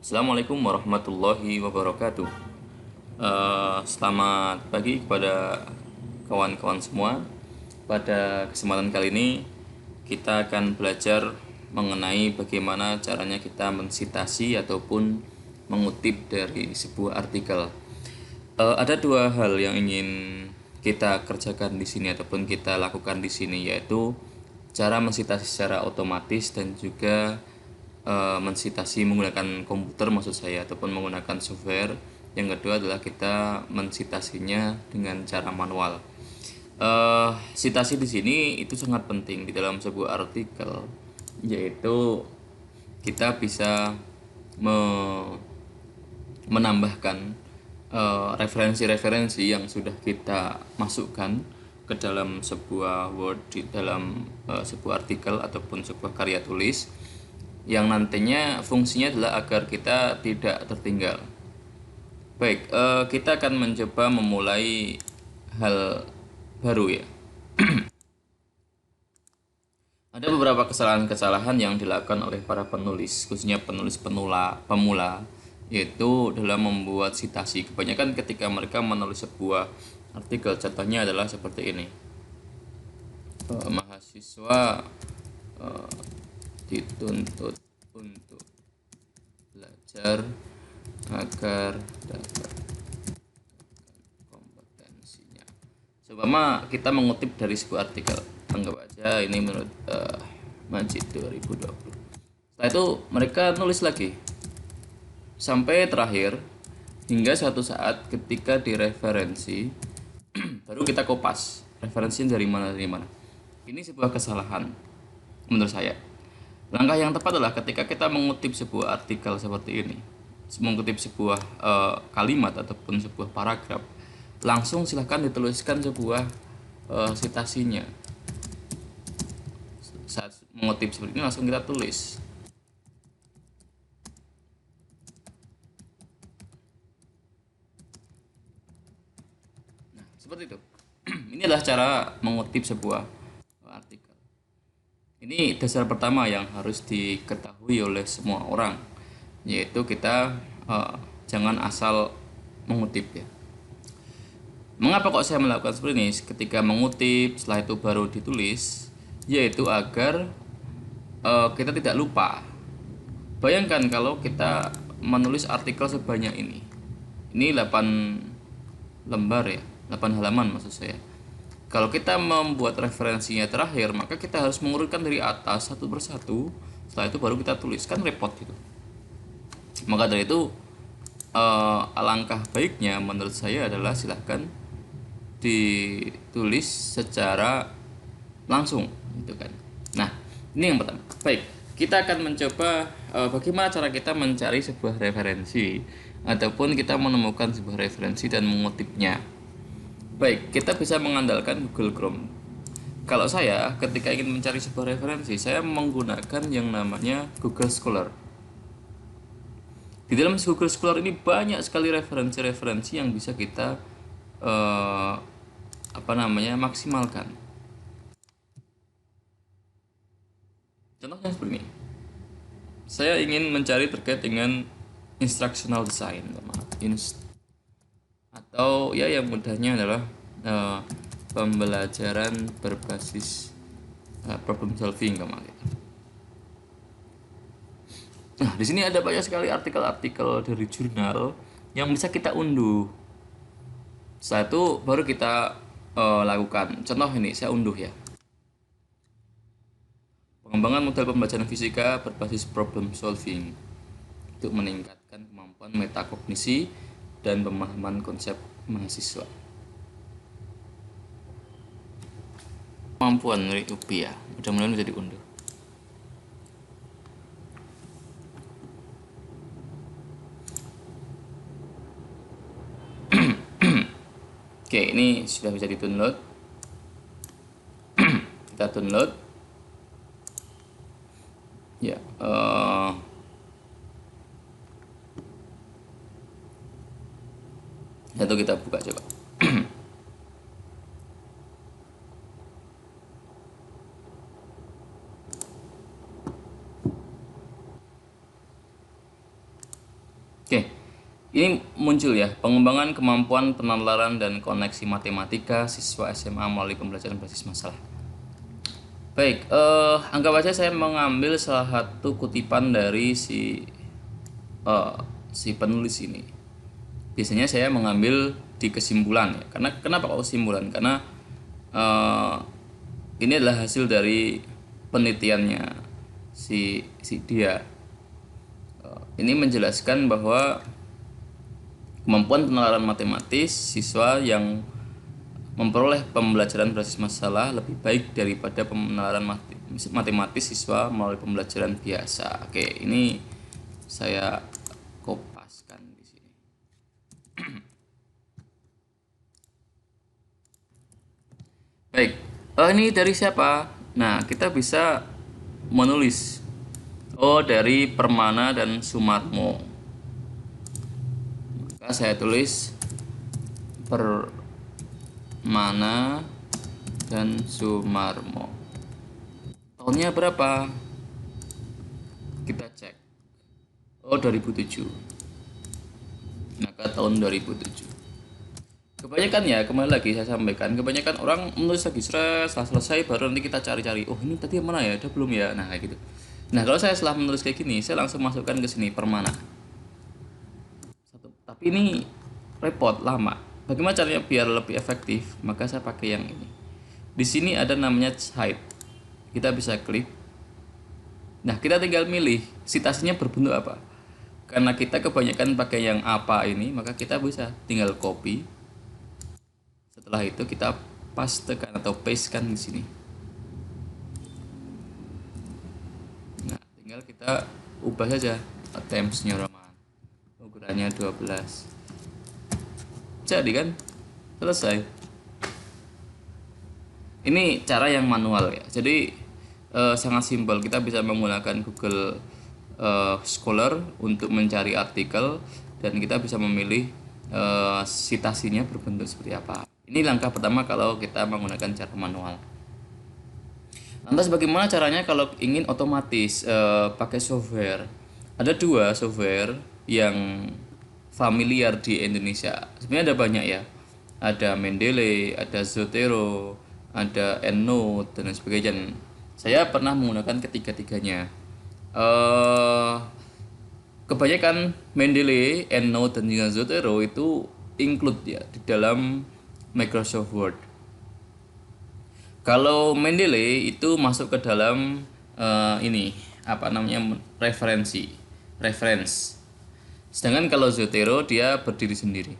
Assalamualaikum warahmatullahi wabarakatuh. Selamat pagi kepada kawan-kawan semua. Pada kesempatan kali ini kita akan belajar mengenai bagaimana caranya kita mensitasi ataupun mengutip dari sebuah artikel. Ada dua hal yang ingin kita kerjakan di sini ataupun kita lakukan di sini, yaitu cara mensitasi secara otomatis dan juga mensitasi menggunakan komputer maksud saya ataupun menggunakan software. Yang kedua adalah kita mensitasinya dengan cara manual. Sitasi di sini itu sangat penting di dalam sebuah artikel, yaitu kita bisa menambahkan referensi-referensi yang sudah kita masukkan ke dalam sebuah word, di dalam sebuah artikel ataupun sebuah karya tulis, yang nantinya fungsinya adalah agar kita tidak tertinggal. Baik, kita akan mencoba memulai hal baru ya. Ada beberapa kesalahan-kesalahan yang dilakukan oleh para penulis, khususnya penulis pemula, yaitu dalam membuat sitasi. Kebanyakan ketika mereka menulis sebuah artikel, contohnya adalah seperti ini. Mahasiswa dituntut untuk belajar agar dapat kompetensinya. Seumpama kita mengutip dari sebuah artikel, anggap aja ini menurut Majid 2020. Setelah itu mereka nulis lagi sampai terakhir, hingga suatu saat ketika direferensi baru kita kopas referensinya dari mana. Ini sebuah kesalahan menurut saya. Langkah yang tepat adalah ketika kita mengutip sebuah artikel seperti ini, mengutip sebuah kalimat ataupun sebuah paragraf, langsung silahkan dituliskan sebuah sitasinya. Saat mengutip seperti ini langsung kita tulis. Nah, seperti itu. Ini adalah cara mengutip sebuah artikel. Ini dasar pertama yang harus diketahui oleh semua orang, yaitu kita jangan asal mengutip ya. Mengapa kok saya melakukan seperti ini? Ketika mengutip, setelah itu baru ditulis, yaitu agar kita tidak lupa. Bayangkan kalau kita menulis artikel sebanyak ini. Ini 8 lembar ya, 8 halaman maksud saya. Kalau kita membuat referensinya terakhir, maka kita harus mengurutkan dari atas satu persatu. Setelah itu baru kita tulis, kan repot gitu. Maka dari itu alangkah baiknya menurut saya adalah silahkan ditulis secara langsung gitu kan. Nah, ini yang pertama. Baik, kita akan mencoba bagaimana cara kita mencari sebuah referensi ataupun kita menemukan sebuah referensi dan mengutipnya. Baik, kita bisa mengandalkan Google Chrome. Kalau saya ketika ingin mencari sebuah referensi, saya menggunakan yang namanya Google Scholar. Di dalam Google Scholar ini banyak sekali referensi-referensi yang bisa kita maksimalkan. Contohnya seperti ini. Saya ingin mencari terkait dengan instructional design, atau ya yang mudahnya adalah pembelajaran berbasis problem solving kemarin. Nah, di sini ada banyak sekali artikel-artikel dari jurnal yang bisa kita unduh. Setelah itu baru kita lakukan. Contoh ini saya unduh ya. Pengembangan model pembelajaran fisika berbasis problem solving untuk meningkatkan kemampuan metakognisi dan pemahaman konsep mahasiswa. Kemampuan dari UPI ya, mudah-mudahan bisa diunduh. Oke, ini sudah bisa di-download. Kita download. Ya, satu kita buka coba. Oke, ini muncul ya, pengembangan kemampuan penalaran dan koneksi matematika siswa SMA melalui pembelajaran berbasis masalah. Baik, anggap aja saya mengambil salah satu kutipan dari eh, si penulis ini. Biasanya saya mengambil di kesimpulan ya. Karena kenapa kok kesimpulan? Karena eh, ini adalah hasil dari penelitiannya si dia. Ini menjelaskan bahwa kemampuan penalaran matematis siswa yang memperoleh pembelajaran berbasis masalah lebih baik daripada penalaran matematis siswa melalui pembelajaran biasa. Oke, ini saya kopaskan di sini. Baik, ini dari siapa? Nah, kita bisa menulis. Oh, dari Permana dan Sumarmo. Maka saya tulis Permana dan Sumarmo. Tahunnya berapa? Kita cek. Oh, 2007. Maka tahun 2007. Kebanyakan ya, kembali lagi saya sampaikan, kebanyakan orang menulis lagi stres, setelah selesai baru nanti kita cari-cari, oh ini tadi yang mana ya, ada belum ya, nah kayak gitu. Nah kalau saya setelah menulis kayak gini, saya langsung masukkan ke sini Permana. Tapi ini repot, lama. Bagaimana caranya biar lebih efektif? Maka saya pakai yang ini. Di sini ada namanya cite. Kita bisa klik. Nah kita tinggal milih citasinya berbentuk apa. Karena kita kebanyakan pakai yang apa ini, maka kita bisa tinggal copy. Setelah itu kita pastekan atau pastekan di sini. Nah, tinggal kita ubah saja Times New Roman. Ukurannya 12. Jadi kan selesai. Ini cara yang manual ya. Jadi sangat simpel. Kita bisa menggunakan Google Scholar untuk mencari artikel dan kita bisa memilih citasinya berbentuk seperti apa. Ini langkah pertama kalau kita menggunakan cara manual. Lantas bagaimana caranya kalau ingin otomatis pakai software? Ada dua software yang familiar di Indonesia. Sebenarnya ada banyak ya. Ada Mendeley, ada Zotero, ada EndNote dan sebagainya. Saya pernah menggunakan ketiga-tiganya. Kebanyakan Mendeley, EndNote dan juga Zotero itu include ya di dalam Microsoft Word. Kalau Mendeley itu masuk ke dalam ini apa namanya reference. Sedangkan kalau Zotero dia berdiri sendiri.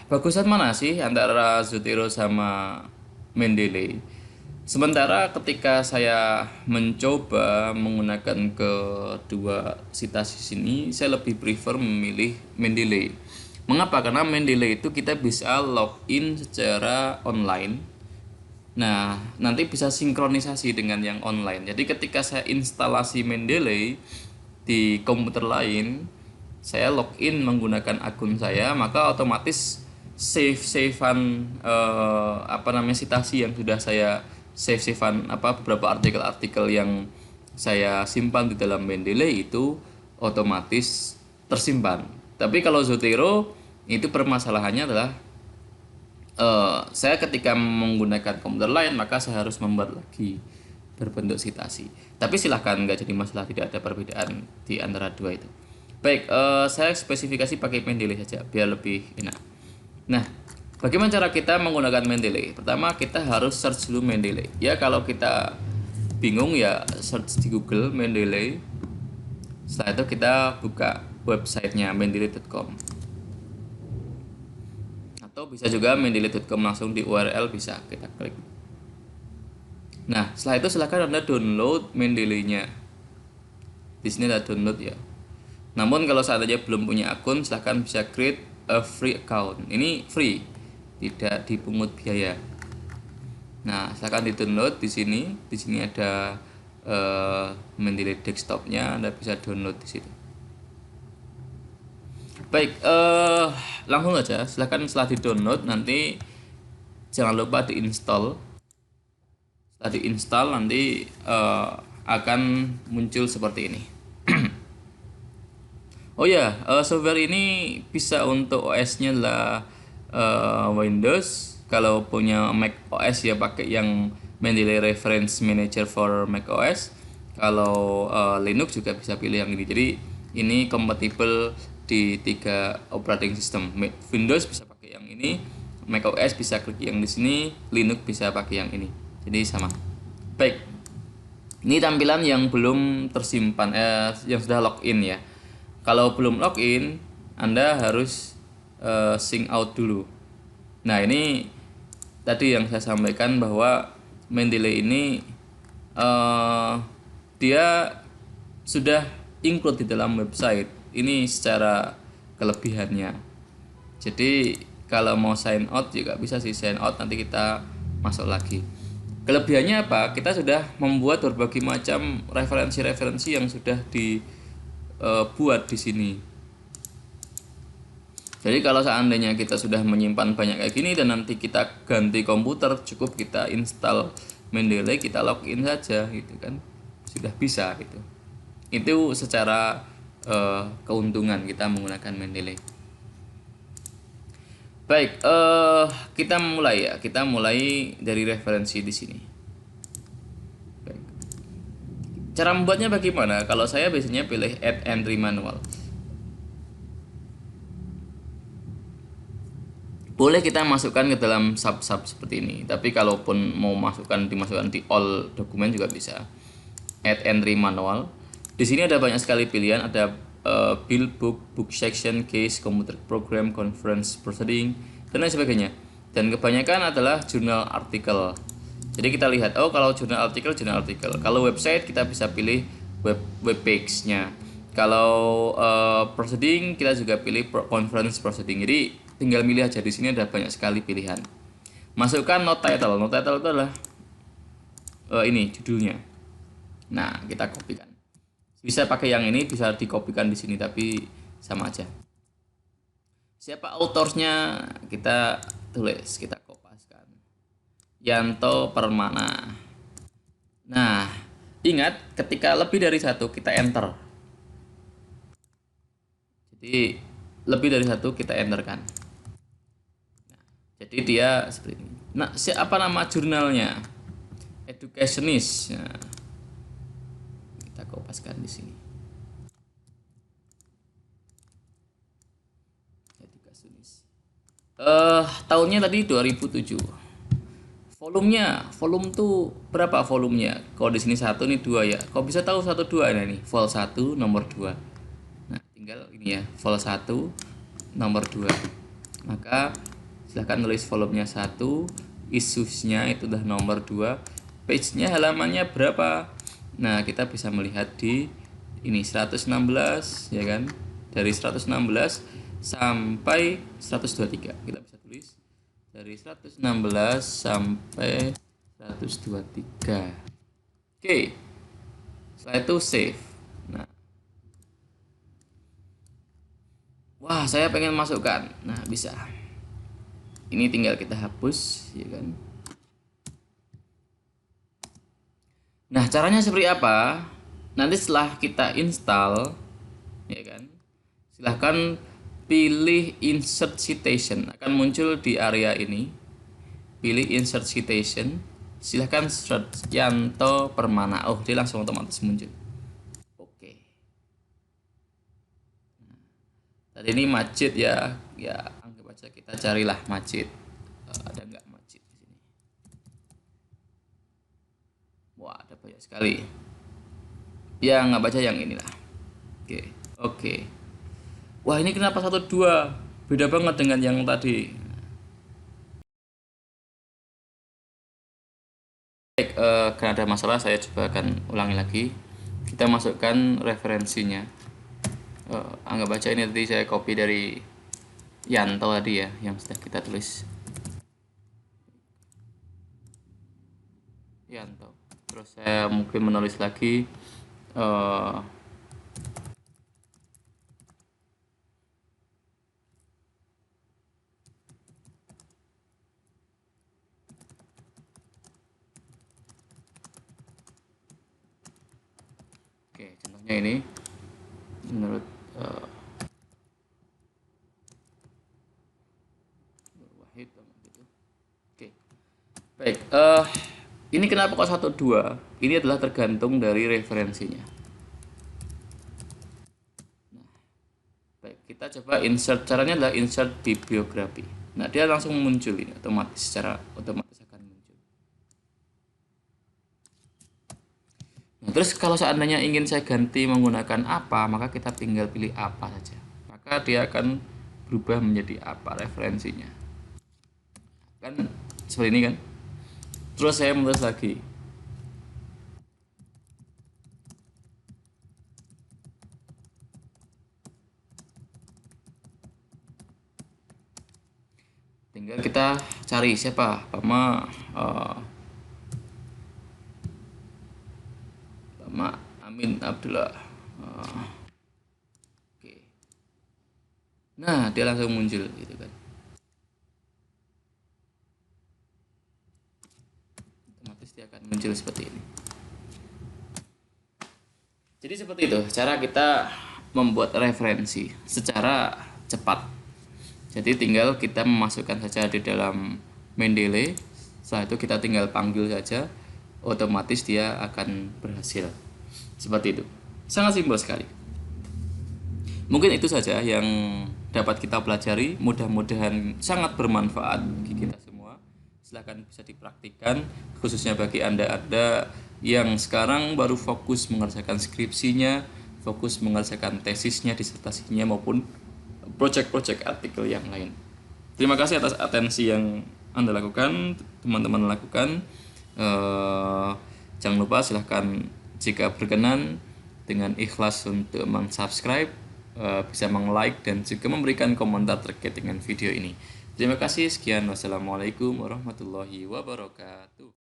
Bagusan mana sih antara Zotero sama Mendeley? Sementara ketika saya mencoba menggunakan kedua citasi sini, saya lebih prefer memilih Mendeley. Mengapa? Karena Mendeley itu kita bisa login secara online. Nah, nanti bisa sinkronisasi dengan yang online. Jadi ketika saya instalasi Mendeley di komputer lain, saya login menggunakan akun saya, maka otomatis save-savean citasi yang sudah saya save-savean beberapa artikel-artikel yang saya simpan di dalam Mendeley itu otomatis tersimpan. Tapi kalau Zotero itu permasalahannya adalah saya ketika menggunakan komputer lain maka saya harus membuat lagi berbentuk citasi. Tapi silahkan, nggak jadi masalah, tidak ada perbedaan di antara dua itu. Baik, saya spesifikasi pakai Mendeley saja biar lebih enak. Nah, bagaimana cara kita menggunakan Mendeley? Pertama kita harus search dulu Mendeley. Ya kalau kita bingung ya search di Google Mendeley. Setelah itu kita buka websitenya mendeley.com. Atau bisa juga mendeley.com langsung di URL bisa kita klik. Nah, setelah itu silahkan Anda download Mendeley-nya. Di sini ada download ya. Namun kalau seandainya belum punya akun, silahkan bisa create a free account. Ini free, tidak dipungut biaya. Nah, silahkan di-download di sini. Di sini ada Mendeley desktopnya, Anda bisa download di situ. Baik, langsung aja. Silahkan setelah di-download nanti jangan lupa diinstal. Setelah diinstal nanti akan muncul seperti ini. Oh ya, software ini bisa untuk OS-nya lah Windows. Kalau punya Mac OS ya pakai yang Mendeley Reference Manager for Mac OS. Kalau Linux juga bisa pilih yang ini. Jadi ini kompatibel di tiga operating system. Windows bisa pakai yang ini, Mac OS bisa klik yang di sini, Linux bisa pakai yang ini. Jadi sama. Baik, ini tampilan yang belum tersimpan, yang sudah login ya. Kalau belum login, Anda harus sync out dulu. Nah, ini tadi yang saya sampaikan bahwa Mendeley ini eh, dia sudah include di dalam website. Ini secara kelebihannya. Jadi kalau mau sign out juga bisa sih, sign out nanti kita masuk lagi. Kelebihannya apa? Kita sudah membuat berbagai macam referensi-referensi yang sudah dibuat di sini. Jadi kalau seandainya kita sudah menyimpan banyak kayak gini dan nanti kita ganti komputer, cukup kita install Mendeley, kita login saja gitu kan. Sudah bisa gitu. Itu secara keuntungan kita menggunakan Mendeley. Baik, kita mulai ya. Kita mulai dari referensi di sini. Baik. Cara membuatnya bagaimana? Kalau saya biasanya pilih add entry manual. Boleh kita masukkan ke dalam sub-sub seperti ini. Tapi kalaupun mau dimasukkan di all dokumen juga bisa. Add entry manual. Di sini ada banyak sekali pilihan. Ada build book, book section, case, computer program, conference proceeding, dan lain sebagainya. Dan kebanyakan adalah jurnal artikel. Jadi kita lihat, oh kalau jurnal artikel, jurnal artikel. Kalau website kita bisa pilih web page-nya. Kalau proceeding kita juga pilih conference proceeding. Jadi tinggal milih aja, di sini ada banyak sekali pilihan. Masukkan note title. Note title itu adalah ini judulnya. Nah, kita kopikan. Bisa pakai yang ini, bisa dikopikan di sini, tapi sama aja. Siapa autornya kita tulis, kita kopaskan. Yanto Permana. Nah, ingat ketika lebih dari satu kita enter. Jadi lebih dari satu kita enterkan. Nah, jadi dia seperti ini. Nah, siapa nama jurnalnya? Educationist. Nah, kita kopaskan di sini. Educationist. Tahunnya tadi 2007. Volume tuh berapa volumenya? Kalau di sini satu nih dua ya. Kau bisa tahu satu dua nih. Vol 1 nomor 2. Nah, tinggal ini ya, vol 1 nomor 2. Maka silahkan tulis volumenya 1, issues-nya itu udah nomor 2, page-nya halamannya berapa. Nah, kita bisa melihat di ini 116 ya kan. Dari 116 sampai 123. Kita bisa tulis dari 116 sampai 123. Oke. Setelah itu save. Nah, wah, saya pengen masukkan. Nah, bisa. Ini tinggal kita hapus, ya kan? Nah, caranya seperti apa? Nanti setelah kita install, ya kan? Silahkan pilih insert citation. Akan muncul di area ini. Pilih insert citation. Silahkan search Yanto Permana. Oh, dia langsung otomatis muncul. Oke. Tadi ini Majid ya. Ya, anggap aja kita carilah Majid. Ada nggak Majid di sini? Wah, ada banyak sekali. Ya, nggak baca yang inilah. Oke, oke. Wah, ini kenapa 1 2? Beda banget dengan yang tadi. Baik, karena ada masalah saya coba akan ulangi lagi. Kita masukkan referensinya. Anggap baca ini tadi saya copy dari Yanto tadi ya, yang sudah kita tulis. Yanto. Terus saya mungkin menulis lagi uh, oke, contohnya ini menurut hitam gitu. Oke. Baik, ini kenapa kok 1 2? Ini adalah tergantung dari referensinya. Baik, kita coba insert. Caranya adalah insert bibliografi. Nah, dia langsung muncul ini otomatis, secara otomatis akan muncul. Nah, terus kalau seandainya ingin saya ganti menggunakan apa, maka kita tinggal pilih apa saja. Maka dia akan berubah menjadi apa referensinya. Kan seperti ini kan. Terus saya menulis lagi. Tinggal kita cari siapa, Pak Amin Abdullah. Oke. Nah, dia langsung muncul gitu kan. Otomatis dia akan muncul seperti ini. Jadi seperti itu cara kita membuat referensi secara cepat. Jadi tinggal kita memasukkan saja di dalam Mendeley. Setelah itu kita tinggal panggil saja, otomatis dia akan berhasil. Seperti itu. Sangat simpel sekali. Mungkin itu saja yang dapat kita pelajari. Mudah-mudahan sangat bermanfaat bagi kita semua. Silahkan bisa dipraktikkan, khususnya bagi Anda yang sekarang baru fokus mengerjakan skripsinya, fokus mengerjakan tesisnya, disertasinya, maupun project-project artikel yang lain. Terima kasih atas atensi yang Anda lakukan, teman-teman lakukan. Jangan lupa silahkan jika berkenan dengan ikhlas untuk mensubscribe, bisa meng-like dan juga memberikan komentar terkait dengan video ini. Terima kasih, sekian, wassalamualaikum warahmatullahi wabarakatuh.